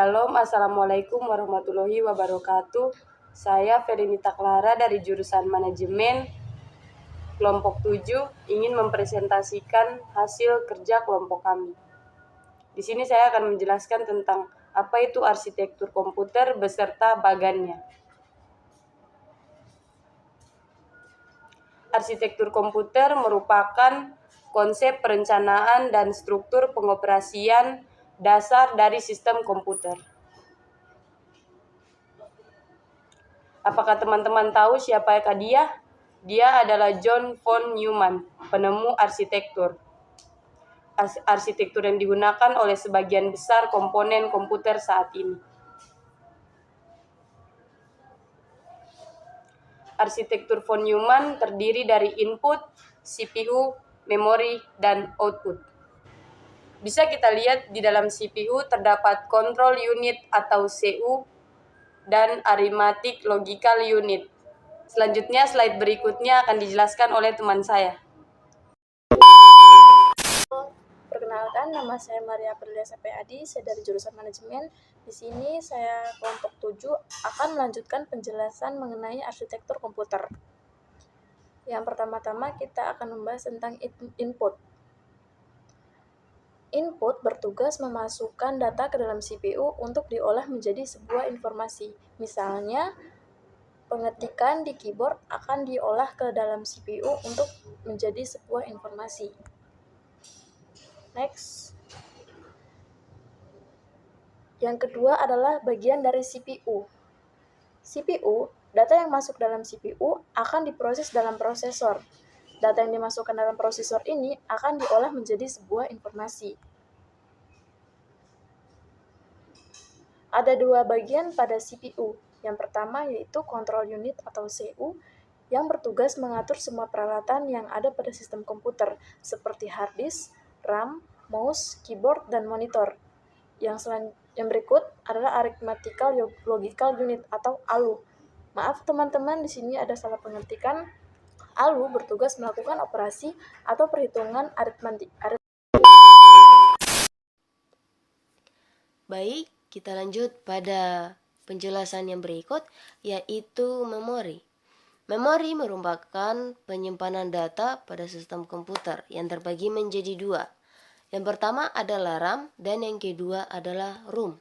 Shalom, Assalamualaikum warahmatullahi wabarakatuh. Saya Felinita Clara dari jurusan Manajemen kelompok 7 ingin mempresentasikan hasil kerja kelompok kami. Di sini saya akan menjelaskan tentang apa itu arsitektur komputer beserta bagannya. Arsitektur komputer merupakan konsep perencanaan dan struktur pengoperasian dasar dari sistem komputer. Apakah teman-teman tahu siapakah dia? Dia adalah John von Neumann, penemu arsitektur. Arsitektur yang digunakan oleh sebagian besar komponen komputer saat ini. Arsitektur von Neumann terdiri dari input, CPU, memori, dan output. Bisa kita lihat di dalam CPU terdapat control unit atau CU dan arithmetic logical unit. Selanjutnya, slide berikutnya akan dijelaskan oleh teman saya. Perkenalkan, nama saya Maria Aprilia Adi, saya dari jurusan Manajemen. Di sini saya kelompok 7 akan melanjutkan penjelasan mengenai arsitektur komputer. Yang pertama-tama kita akan membahas tentang input. Input bertugas memasukkan data ke dalam CPU untuk diolah menjadi sebuah informasi. Misalnya, pengetikan di keyboard akan diolah ke dalam CPU untuk menjadi sebuah informasi. Next. Yang kedua adalah bagian dari CPU. CPU, data yang masuk dalam CPU akan diproses dalam prosesor. Data yang dimasukkan dalam prosesor ini akan diolah menjadi sebuah informasi. Ada dua bagian pada CPU. Yang pertama yaitu control unit atau CU, yang bertugas mengatur semua peralatan yang ada pada sistem komputer, seperti hard disk, RAM, mouse, keyboard, dan monitor. Yang berikut adalah arithmetical logical unit atau ALU. Maaf teman-teman, di sini ada salah pengertikan. ALU bertugas melakukan operasi atau perhitungan aritmatik. Baik, kita lanjut pada penjelasan yang berikut, yaitu memori. Memori merupakan penyimpanan data pada sistem komputer yang terbagi menjadi dua. Yang pertama adalah RAM dan yang kedua adalah ROM.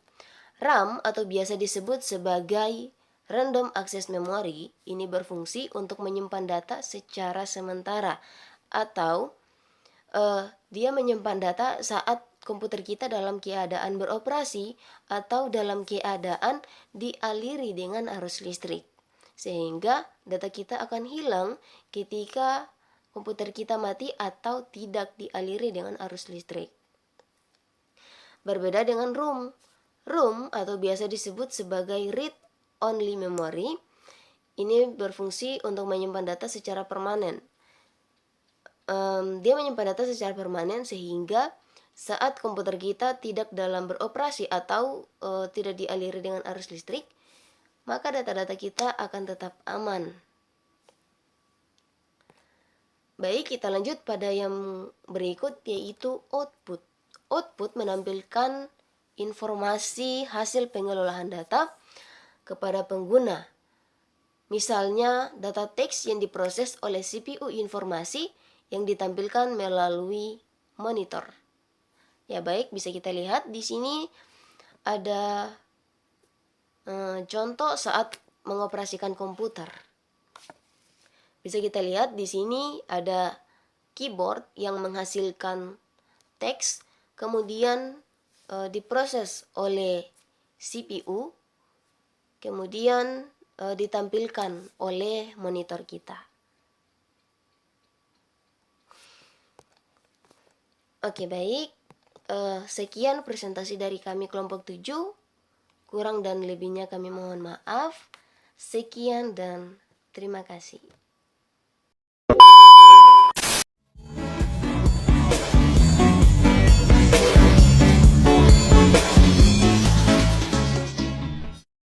RAM atau biasa disebut sebagai Random Access Memory ini berfungsi untuk menyimpan data secara sementara atau dia menyimpan data saat komputer kita dalam keadaan beroperasi atau dalam keadaan dialiri dengan arus listrik, sehingga data kita akan hilang ketika komputer kita mati atau tidak dialiri dengan arus listrik. Berbeda dengan ROM. ROM atau biasa disebut sebagai Read Only Memory ini berfungsi untuk menyimpan data secara permanen. Dia menyimpan data secara permanen sehingga saat komputer kita tidak dalam beroperasi atau tidak dialiri dengan arus listrik, maka data-data kita akan tetap aman. Baik, kita lanjut pada yang berikut, yaitu output. Output menampilkan informasi hasil pengelolaan data kepada pengguna. Misalnya, data teks yang diproses oleh CPU informasi yang ditampilkan melalui monitor. Ya baik, bisa kita lihat di sini ada contoh saat mengoperasikan komputer. Bisa kita lihat di sini ada keyboard yang menghasilkan teks, kemudian diproses oleh CPU, kemudian ditampilkan oleh monitor kita. Oke, baik. Sekian presentasi dari kami kelompok 7. Kurang dan lebihnya kami mohon maaf. Sekian dan terima kasih.